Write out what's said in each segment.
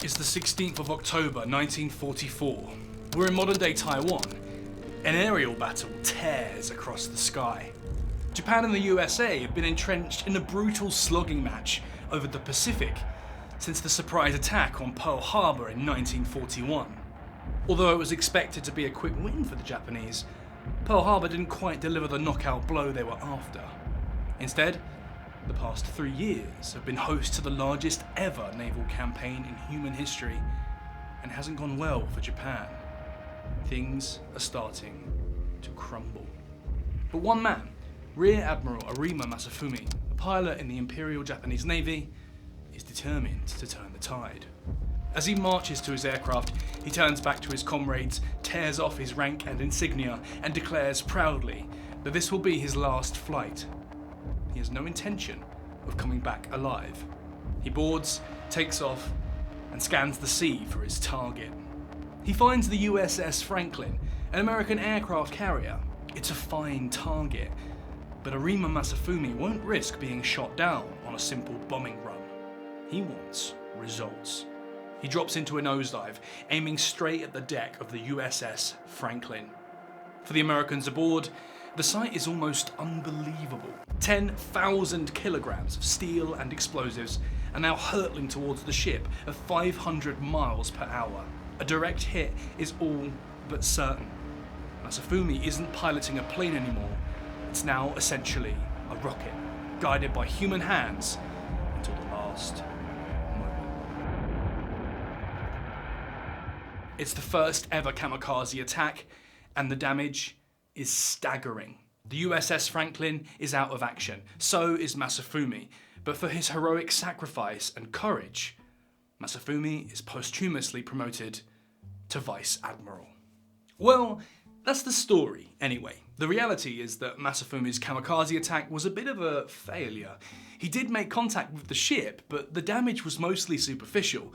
It's the 16th of October 1944. We're in modern-day Taiwan. An aerial battle tears across the sky. Japan and the USA have been entrenched in a brutal slugging match over the Pacific since the surprise attack on Pearl Harbor in 1941. Although it was expected to be a quick win for the Japanese, Pearl Harbor didn't quite deliver the knockout blow they were after. Instead, the past 3 years have been host to the largest ever naval campaign in human history, and hasn't gone well for Japan. Things are starting to crumble. But one man, Rear Admiral Arima Masafumi, a pilot in the Imperial Japanese Navy, is determined to turn the tide. As he marches to his aircraft, he turns back to his comrades, tears off his rank and insignia, and declares proudly that this will be his last flight. He has no intention of coming back alive. He boards, takes off, and scans the sea for his target. He finds the USS Franklin, an American aircraft carrier. It's a fine target, but Arima Masafumi won't risk being shot down on a simple bombing run. He wants results. He drops into a nosedive, aiming straight at the deck of the USS Franklin. For the Americans aboard, the sight is almost unbelievable. 10,000 kilograms of steel and explosives are now hurtling towards the ship at 500 miles per hour. A direct hit is all but certain. Masafumi isn't piloting a plane anymore. It's now essentially a rocket, guided by human hands until the last moment. It's the first ever kamikaze attack, and the damage is staggering. The USS Franklin is out of action, so is Masafumi, but for his heroic sacrifice and courage, Masafumi is posthumously promoted to Vice Admiral. Well, that's the story anyway. The reality is that Masafumi's kamikaze attack was a bit of a failure. He did make contact with the ship, but the damage was mostly superficial.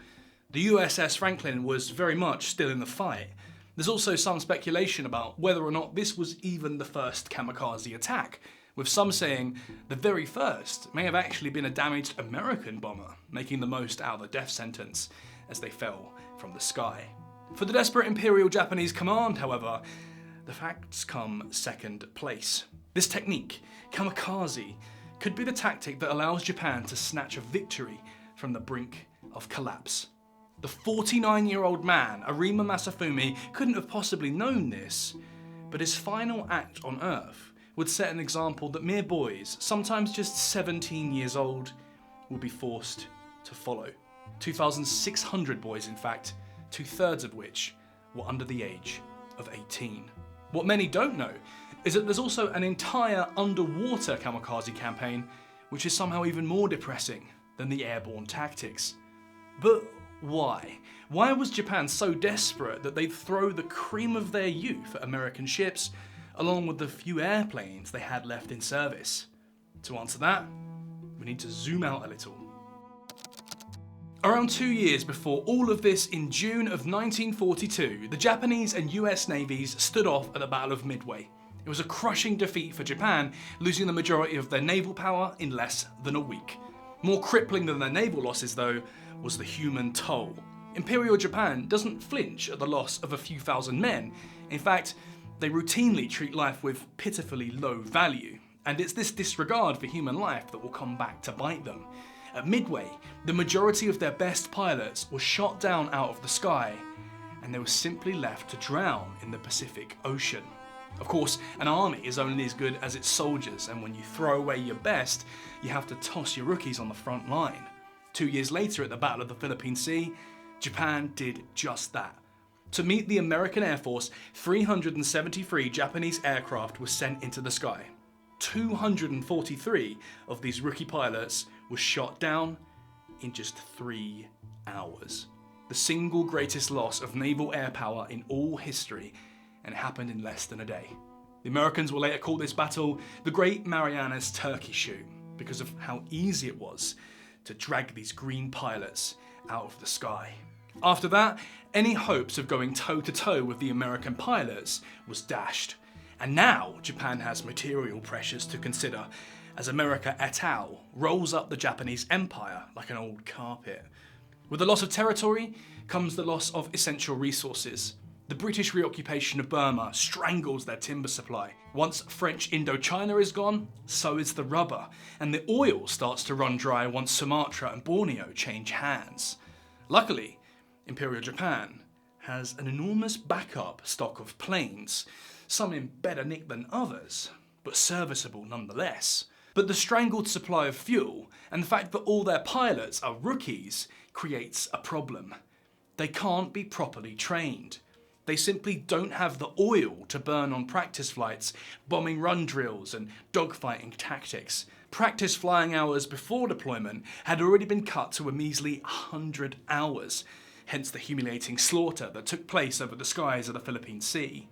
The USS Franklin was very much still in the fight. There's also some speculation about whether or not this was even the first kamikaze attack, with some saying the very first may have actually been a damaged American bomber, making the most out of the death sentence as they fell from the sky. For the desperate Imperial Japanese command, however, the facts come second place. This technique, kamikaze, could be the tactic that allows Japan to snatch a victory from the brink of collapse. The 49-year-old man, Arima Masafumi, couldn't have possibly known this, but his final act on Earth would set an example that mere boys, sometimes just 17 years old, will be forced to follow. 2,600 boys, in fact, 2/3 of which were under the age of 18. What many don't know is that there's also an entire underwater kamikaze campaign, which is somehow even more depressing than the airborne tactics. But why? Why was Japan so desperate that they'd throw the cream of their youth at American ships, along with the few airplanes they had left in service? To answer that, we need to zoom out a little. Around 2 years before all of this, in June of 1942, the Japanese and US navies stood off at the Battle of Midway. It was a crushing defeat for Japan, losing the majority of their naval power in less than a week. More crippling than their naval losses, though, was the human toll. Imperial Japan doesn't flinch at the loss of a few thousand men. In fact, they routinely treat life with pitifully low value, and it's this disregard for human life that will come back to bite them. At Midway, the majority of their best pilots were shot down out of the sky, and they were simply left to drown in the Pacific Ocean. Of course, an army is only as good as its soldiers, and when you throw away your best, you have to toss your rookies on the front line. 2 years later, at the Battle of the Philippine Sea, Japan did just that. To meet the American Air Force, 373 Japanese aircraft were sent into the sky. 243 of these rookie pilots were shot down in just 3 hours. The single greatest loss of naval air power in all history, and it happened in less than a day. The Americans will later call this battle the Great Marianas Turkey Shoot, because of how easy it was to drag these green pilots out of the sky. After that, any hopes of going toe-to-toe with the American pilots was dashed. And now Japan has material pressures to consider as America et al. Rolls up the Japanese empire like an old carpet. With the loss of territory comes the loss of essential resources. The British reoccupation of Burma strangles their timber supply. Once French Indochina is gone, so is the rubber, and the oil starts to run dry once Sumatra and Borneo change hands. Luckily, Imperial Japan has an enormous backup stock of planes, some in better nick than others, but serviceable nonetheless. But the strangled supply of fuel and the fact that all their pilots are rookies creates a problem. They can't be properly trained. They simply don't have the oil to burn on practice flights, bombing run drills and dogfighting tactics. Practice flying hours before deployment had already been cut to a measly 100 hours, hence the humiliating slaughter that took place over the skies of the Philippine Sea.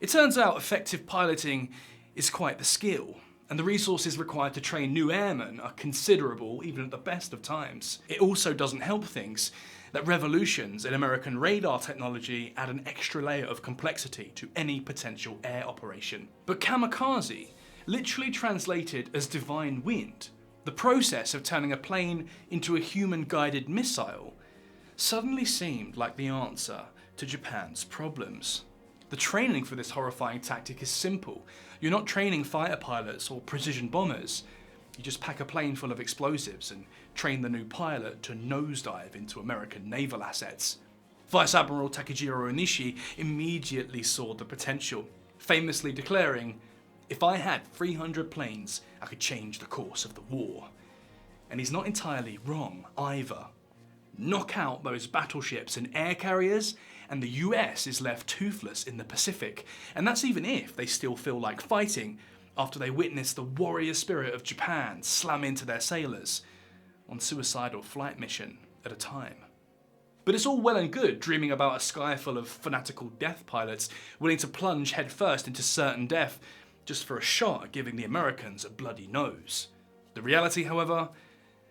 It turns out effective piloting is quite the skill, and the resources required to train new airmen are considerable even at the best of times. It also doesn't help things that revolutions in American radar technology add an extra layer of complexity to any potential air operation. But kamikaze, literally translated as divine wind, the process of turning a plane into a human-guided missile, suddenly seemed like the answer to Japan's problems. The training for this horrifying tactic is simple. You're not training fighter pilots or precision bombers. You just pack a plane full of explosives and train the new pilot to nosedive into American naval assets. Vice Admiral Takejiro Onishi immediately saw the potential, famously declaring, "If I had 300 planes, I could change the course of the war." And he's not entirely wrong either. Knock out those battleships and air carriers, and the US is left toothless in the Pacific. And that's even if they still feel like fighting after they witness the warrior spirit of Japan slam into their sailors, one suicidal flight mission at a time. But it's all well and good dreaming about a sky full of fanatical death pilots willing to plunge headfirst into certain death just for a shot at giving the Americans a bloody nose. The reality, however,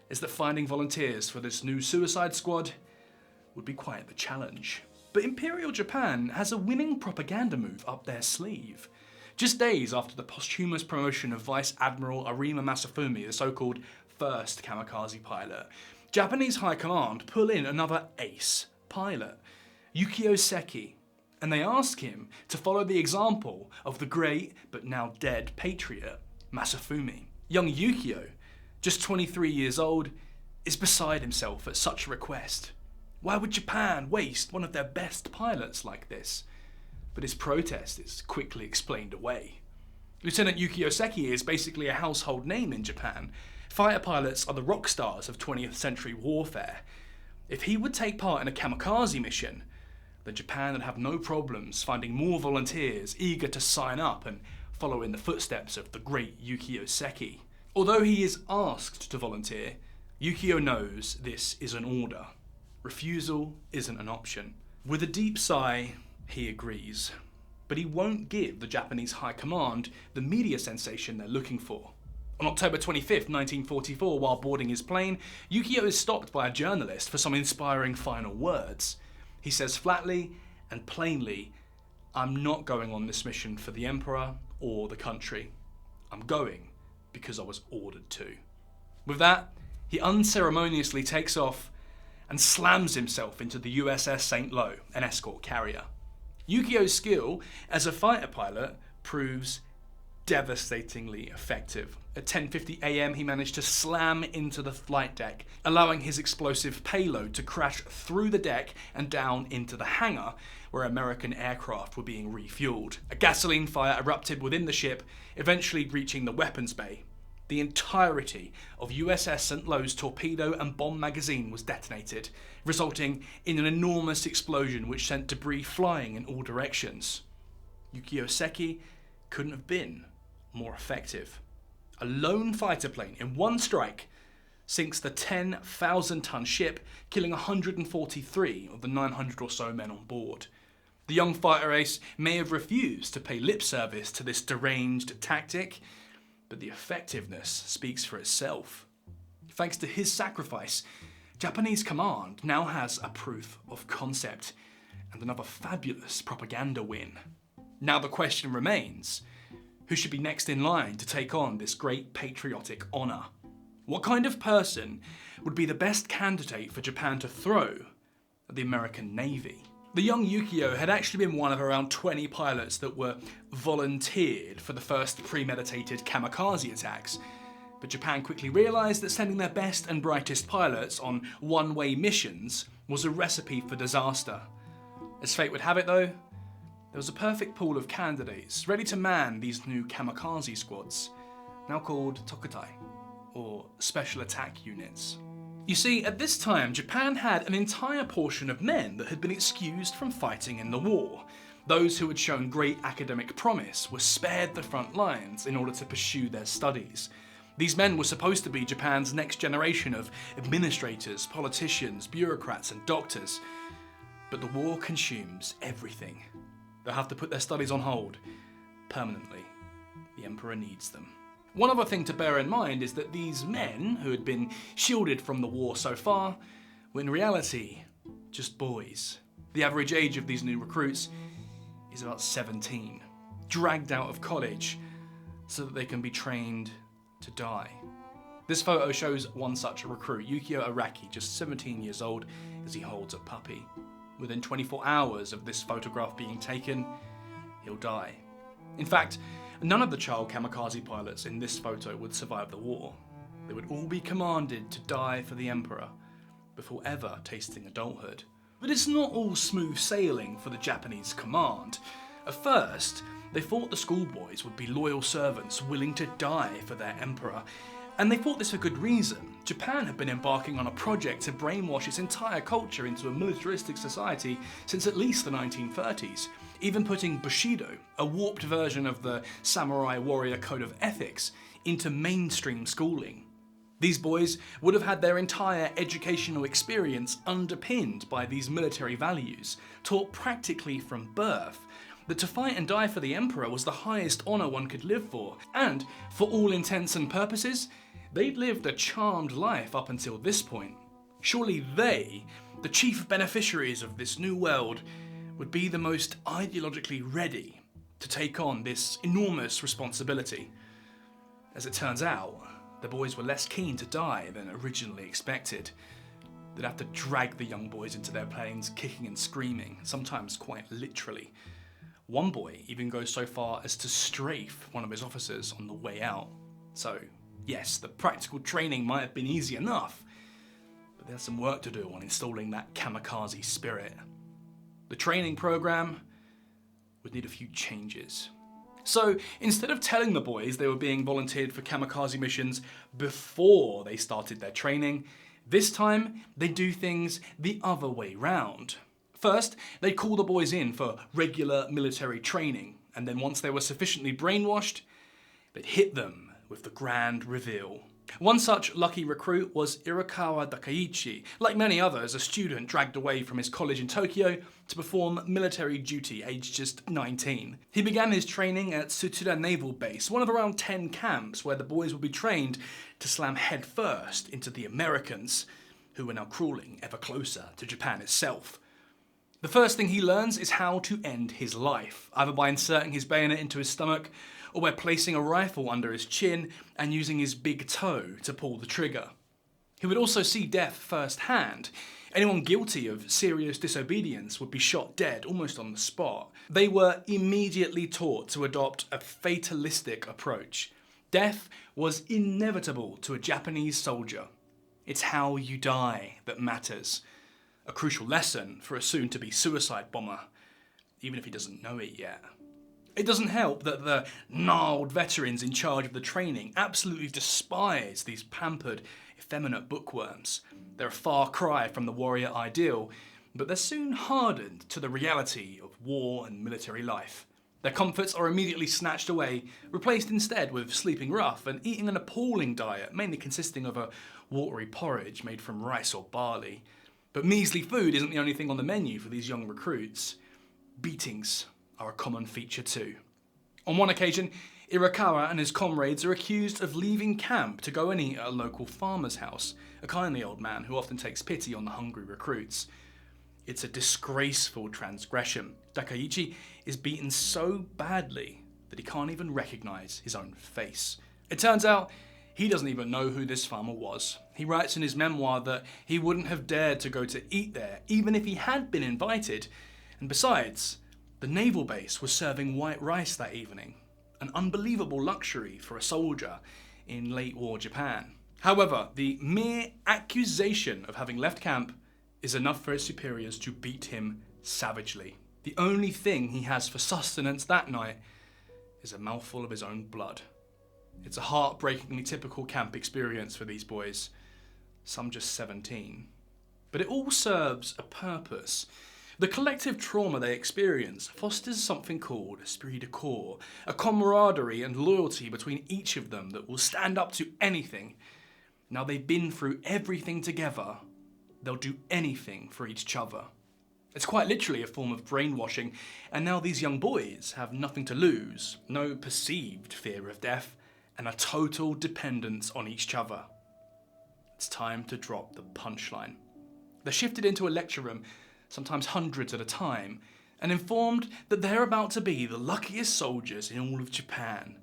is that finding volunteers for this new suicide squad would be quite the challenge. But Imperial Japan has a winning propaganda move up their sleeve. Just days after the posthumous promotion of Vice Admiral Arima Masafumi, the so-called first kamikaze pilot, Japanese High Command pull in another ace pilot, Yukio Seki, and they ask him to follow the example of the great but now dead patriot Masafumi. Young Yukio, just 23 years old, is beside himself at such a request. Why would Japan waste one of their best pilots like this? But his protest is quickly explained away. Lieutenant Yukio Seki is basically a household name in Japan. Fighter pilots are the rock stars of 20th century warfare. If he would take part in a kamikaze mission, then Japan would have no problems finding more volunteers eager to sign up and follow in the footsteps of the great Yukio Seki. Although he is asked to volunteer, Yukio knows this is an order. Refusal isn't an option. With a deep sigh, he agrees. But he won't give the Japanese High Command the media sensation they're looking for. On October 25th, 1944, while boarding his plane, Yukio is stopped by a journalist for some inspiring final words. He says flatly and plainly, "I'm not going on this mission for the Emperor or the country. I'm going because I was ordered to." With that, he unceremoniously takes off and slams himself into the USS St. Lo, an escort carrier. Yukio's skill as a fighter pilot proves devastatingly effective. At 10:50 a.m. he managed to slam into the flight deck, allowing his explosive payload to crash through the deck and down into the hangar where American aircraft were being refueled. A gasoline fire erupted within the ship, eventually reaching the weapons bay. The entirety of USS St. Lo's torpedo and bomb magazine was detonated, resulting in an enormous explosion which sent debris flying in all directions. Yukio Seki couldn't have been more effective. A lone fighter plane in one strike sinks the 10,000-ton ship, killing 143 of the 900 or so men on board. The young fighter ace may have refused to pay lip service to this deranged tactic, but the effectiveness speaks for itself. Thanks to his sacrifice, Japanese command now has a proof of concept and another fabulous propaganda win. Now the question remains, who should be next in line to take on this great patriotic honour? What kind of person would be the best candidate for Japan to throw at the American Navy? The young Yukio had actually been one of around 20 pilots that were volunteered for the first premeditated kamikaze attacks. But Japan quickly realised that sending their best and brightest pilots on one-way missions was a recipe for disaster. As fate would have it though, there was a perfect pool of candidates ready to man these new kamikaze squads, now called Tokutai, or Special Attack Units. You see, at this time, Japan had an entire portion of men that had been excused from fighting in the war. Those who had shown great academic promise were spared the front lines in order to pursue their studies. These men were supposed to be Japan's next generation of administrators, politicians, bureaucrats, and doctors. But the war consumes everything. They'll have to put their studies on hold permanently. The Emperor needs them. One other thing to bear in mind is that these men, who had been shielded from the war so far, were in reality just boys. The average age of these new recruits is about 17, dragged out of college so that they can be trained to die. This photo shows one such recruit, Yukio Araki, just 17 years old, as he holds a puppy. Within 24 hours of this photograph being taken, he'll die. In fact, none of the child kamikaze pilots in this photo would survive the war. They would all be commanded to die for the Emperor before ever tasting adulthood. But it's not all smooth sailing for the Japanese command. At first, they thought the schoolboys would be loyal servants willing to die for their Emperor, and they thought this for good reason. Japan had been embarking on a project to brainwash its entire culture into a militaristic society since at least the 1930s, even putting Bushido, a warped version of the samurai warrior code of ethics, into mainstream schooling. These boys would have had their entire educational experience underpinned by these military values, taught practically from birth, that to fight and die for the Emperor was the highest honour one could live for, and, for all intents and purposes, they'd lived a charmed life up until this point. Surely they, the chief beneficiaries of this new world, would be the most ideologically ready to take on this enormous responsibility. As it turns out, the boys were less keen to die than originally expected. They'd have to drag the young boys into their planes, kicking and screaming, sometimes quite literally. One boy even goes so far as to strafe one of his officers on the way out. So, yes, the practical training might have been easy enough, but there's some work to do on installing that kamikaze spirit. The training program would need a few changes. So, instead of telling the boys they were being volunteered for kamikaze missions before they started their training, this time they do things the other way round. First, they'd call the boys in for regular military training, and then once they were sufficiently brainwashed, they'd hit them with the grand reveal. One such lucky recruit was Irakawa Dakaichi, like many others, a student dragged away from his college in Tokyo to perform military duty aged just 19. He began his training at Tsuchiura Naval Base, one of around 10 camps where the boys would be trained to slam headfirst into the Americans, who were now crawling ever closer to Japan itself. The first thing he learns is how to end his life, either by inserting his bayonet into his stomach or by placing a rifle under his chin and using his big toe to pull the trigger. He would also see death firsthand. Anyone guilty of serious disobedience would be shot dead almost on the spot. They were immediately taught to adopt a fatalistic approach. Death was inevitable to a Japanese soldier. It's how you die that matters. A crucial lesson for a soon-to-be suicide bomber, even if he doesn't know it yet. It doesn't help that the gnarled veterans in charge of the training absolutely despise these pampered, effeminate bookworms. They're a far cry from the warrior ideal, but they're soon hardened to the reality of war and military life. Their comforts are immediately snatched away, replaced instead with sleeping rough and eating an appalling diet, mainly consisting of a watery porridge made from rice or barley. But measly food isn't the only thing on the menu for these young recruits. Beatings are a common feature too. On one occasion, Irakawa and his comrades are accused of leaving camp to go and eat at a local farmer's house, a kindly old man who often takes pity on the hungry recruits. It's a disgraceful transgression. Dakaichi is beaten so badly that he can't even recognize his own face. It turns out He doesn't even know who this farmer was. He writes in his memoir that he wouldn't have dared to go to eat there, even if he had been invited. And besides, the naval base was serving white rice that evening, an unbelievable luxury for a soldier in late war Japan. However, the mere accusation of having left camp is enough for his superiors to beat him savagely. The only thing he has for sustenance that night is a mouthful of his own blood. It's a heartbreakingly typical camp experience for these boys, some just 17. But it all serves a purpose. The collective trauma they experience fosters something called esprit de corps, a camaraderie and loyalty between each of them that will stand up to anything. Now they've been through everything together, they'll do anything for each other. It's quite literally a form of brainwashing, and now these young boys have nothing to lose, no perceived fear of death, and a total dependence on each other. It's time to drop the punchline. They're shifted into a lecture room, sometimes hundreds at a time, and informed that they're about to be the luckiest soldiers in all of Japan.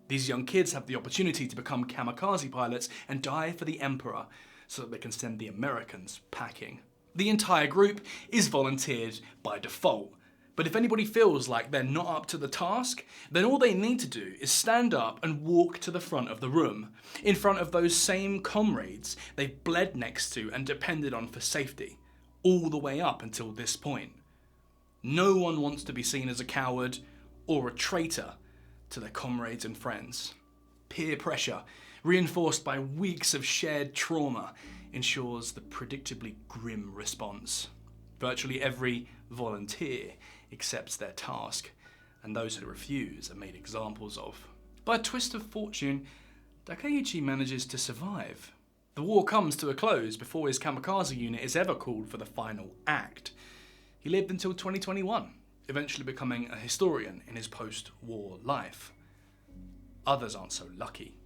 These young kids have the opportunity to become kamikaze pilots and die for the Emperor so that they can send the Americans packing. The entire group is volunteered by default, but if anybody feels like they're not up to the task, then all they need to do is stand up and walk to the front of the room, in front of those same comrades they've bled next to and depended on for safety, all the way up until this point. No one wants to be seen as a coward or a traitor to their comrades and friends. Peer pressure, reinforced by weeks of shared trauma, ensures the predictably grim response. Virtually every volunteer accepts their task, and those who refuse are made examples of. By a twist of fortune, Takeichi manages to survive. The war comes to a close before his kamikaze unit is ever called for the final act. He lived until 2021, eventually becoming a historian in his post-war life. Others aren't so lucky.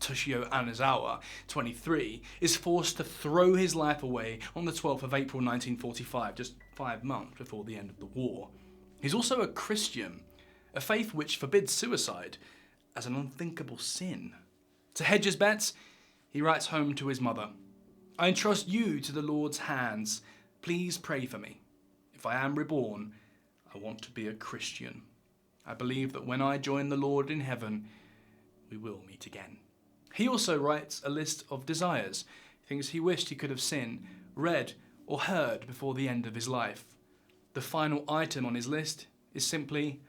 Toshio Anazawa, 23, is forced to throw his life away on the 12th of April 1945, just 5 months before the end of the war. He's also a Christian, a faith which forbids suicide as an unthinkable sin. To hedge his bets, he writes home to his mother, "I entrust you to the Lord's hands. Please pray for me. If I am reborn, I want to be a Christian. I believe that when I join the Lord in heaven, we will meet again." He also writes a list of desires, things he wished he could have seen, read, or heard before the end of his life. The final item on his list is simply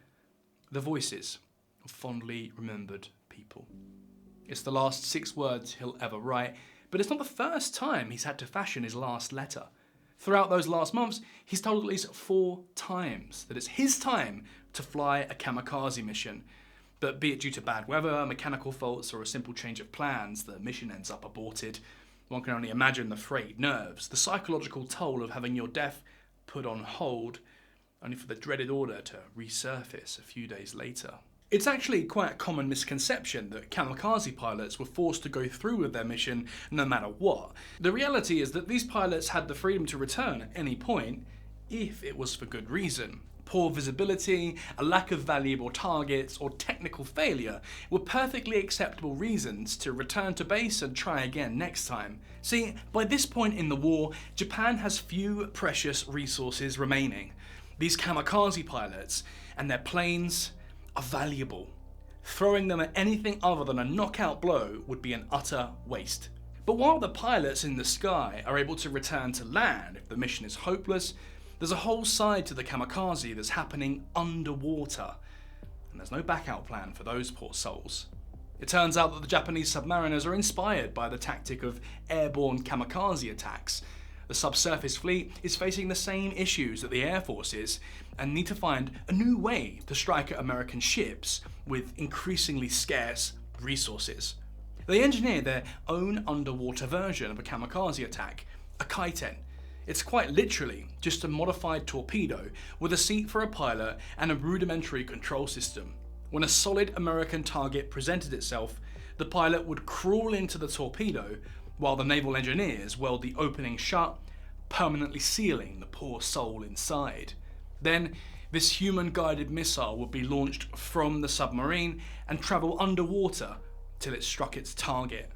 the voices of fondly remembered people. It's the last 6 words he'll ever write, but it's not the first time he's had to fashion his last letter. Throughout those last months, he's told at least 4 times that it's his time to fly a kamikaze mission. But be it due to bad weather, mechanical faults, or a simple change of plans, the mission ends up aborted. One can only imagine the frayed nerves, the psychological toll of having your death put on hold, only for the dreaded order to resurface a few days later. It's actually quite a common misconception that kamikaze pilots were forced to go through with their mission no matter what. The reality is that these pilots had the freedom to return at any point, if it was for good reason. Poor visibility, a lack of valuable targets, or technical failure were perfectly acceptable reasons to return to base and try again next time. See, by this point in the war, Japan has few precious resources remaining. These kamikaze pilots and their planes are valuable. Throwing them at anything other than a knockout blow would be an utter waste. But while the pilots in the sky are able to return to land if the mission is hopeless, there's a whole side to the kamikaze that's happening underwater, and there's no backup plan for those poor souls. It turns out that the Japanese submariners are inspired by the tactic of airborne kamikaze attacks. The subsurface fleet is facing the same issues that the Air Force is, and need to find a new way to strike at American ships with increasingly scarce resources. They engineer their own underwater version of a kamikaze attack, a kaiten. It's quite literally just a modified torpedo with a seat for a pilot and a rudimentary control system. When a solid American target presented itself, the pilot would crawl into the torpedo while the naval engineers weld the opening shut, permanently sealing the poor soul inside. Then, this human-guided missile would be launched from the submarine and travel underwater till it struck its target.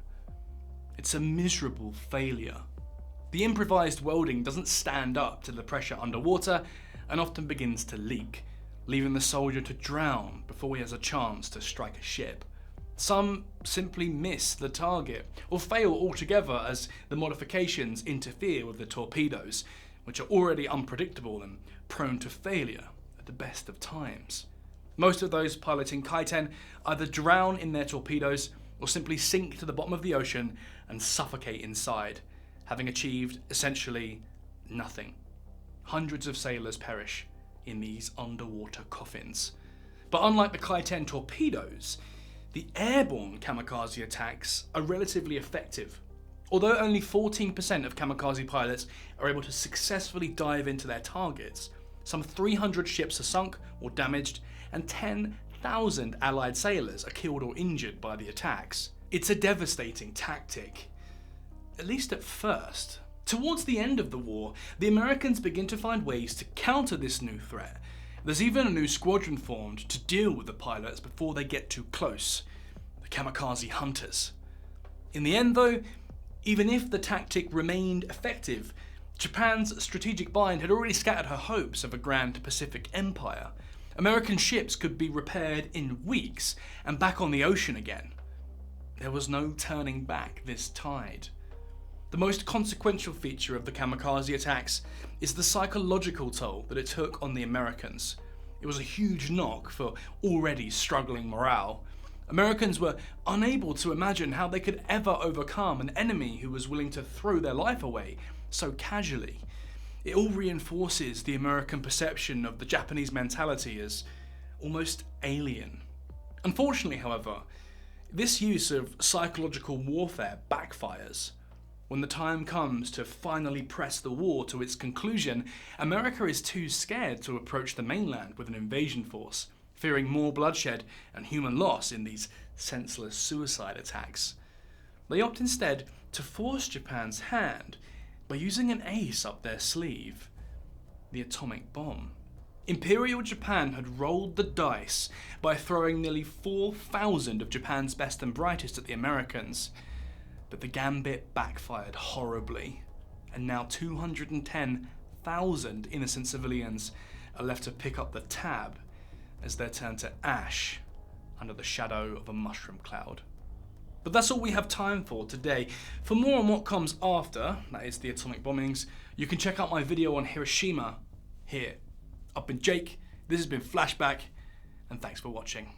It's a miserable failure. The improvised welding doesn't stand up to the pressure underwater and often begins to leak, leaving the soldier to drown before he has a chance to strike a ship. Some simply miss the target or fail altogether as the modifications interfere with the torpedoes, which are already unpredictable and prone to failure at the best of times. Most of those piloting Kaiten either drown in their torpedoes or simply sink to the bottom of the ocean and suffocate inside, having achieved essentially nothing. Hundreds of sailors perish in these underwater coffins. But unlike the Kaiten torpedoes, the airborne kamikaze attacks are relatively effective. Although only 14% of kamikaze pilots are able to successfully dive into their targets, some 300 ships are sunk or damaged, and 10,000 Allied sailors are killed or injured by the attacks. It's a devastating tactic, at least at first. Towards the end of the war, the Americans begin to find ways to counter this new threat. There's even a new squadron formed to deal with the pilots before they get too close, the Kamikaze Hunters. In the end though, even if the tactic remained effective, Japan's strategic mind had already scattered her hopes of a grand Pacific empire. American ships could be repaired in weeks and back on the ocean again. There was no turning back this tide. The most consequential feature of the kamikaze attacks is the psychological toll that it took on the Americans. It was a huge knock for already struggling morale. Americans were unable to imagine how they could ever overcome an enemy who was willing to throw their life away so casually. It all reinforces the American perception of the Japanese mentality as almost alien. Unfortunately, however, this use of psychological warfare backfires. When the time comes to finally press the war to its conclusion, America is too scared to approach the mainland with an invasion force, fearing more bloodshed and human loss in these senseless suicide attacks. They opt instead to force Japan's hand by using an ace up their sleeve: the atomic bomb. Imperial Japan had rolled the dice by throwing nearly 4,000 of Japan's best and brightest at the Americans. But the gambit backfired horribly, and now 210,000 innocent civilians are left to pick up the tab as they're turned to ash under the shadow of a mushroom cloud. But that's all we have time for today. For more on what comes after, that is the atomic bombings, you can check out my video on Hiroshima here. I've been Jake, this has been Flashback, and thanks for watching.